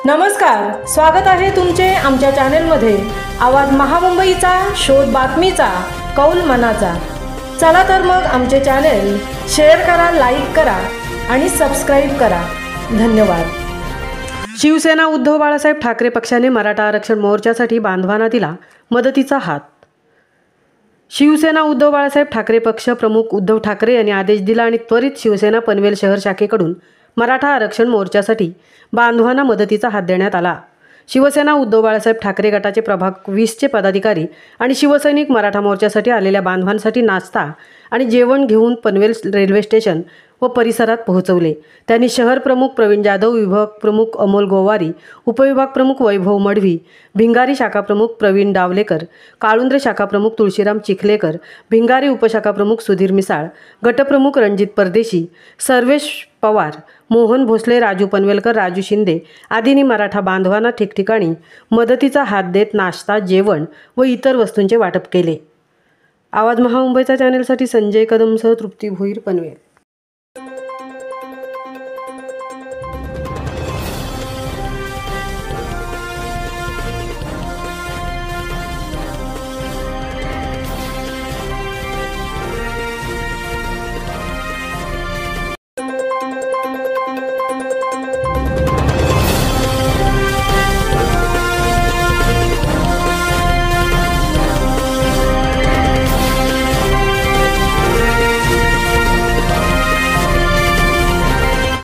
नमस्कार, स्वागत आहे तुमचे आमच्या चॅनलमध्ये। आवाज महामुंबईचा, शोध बातमीचा, कौल मनाचा। चला तर मग आमचे चॅनल शेअर करा, लाईक करा आणि सबस्क्राइब करा। धन्यवाद। शिवसेना उद्धव बाळासाहेब ठाकरे पक्षाने मराठा आरक्षण मोर्चासाठी बांधवांना दिला मदतीचा हात। शिवसेना उद्धव बाळासाहेब ठाकरे पक्ष प्रमुख उद्धव ठाकरे यांनी आदेश दिला आणि त्वरित शिवसेना पनवेल शहर शाखेकडून मराठा आरक्षण मोर्चासाठी बांधवांना मदतीचा हात देण्यात आला। शिवसेना उद्धव बाळासाहेब ठाकरे गटाचे प्रभाग 20चे पदाधिकारी आणि शिवसैनिक मराठा मोर्चासाठी आलेल्या बांधवांसाठी नाश्ता आणि जेवण घेऊन पनवेल रेल्वे स्टेशन व परिसरात पोहोचवले। त्यांनी शहर प्रमुख प्रवीण जाधव, विभाग प्रमुख अमोल गोवारी, उपविभाग प्रमुख वैभव मडवी, भिंगारी शाखा प्रमुख प्रवीण डावलेकर, काळुंद्रे शाखा प्रमुख तुळशीराम चिखलेकर, भिंगारी उपशाखा प्रमुख सुधीर मिसाळ, गटप्रमुख रणजित परदेशी, सर्वेश पवार, मोहन भोसले, राजू पनवेलकर, राजू शिंदे आदींनी मराठा बांधवांना ठिकठिकाणी मदतीचा हात देत नाश्ता, जेवण व इतर वस्तूंचे वाटप केले। आवाज महामुंबईचा चॅनलसाठी संजय कदमसह तृप्ती भोईर, पनवेल।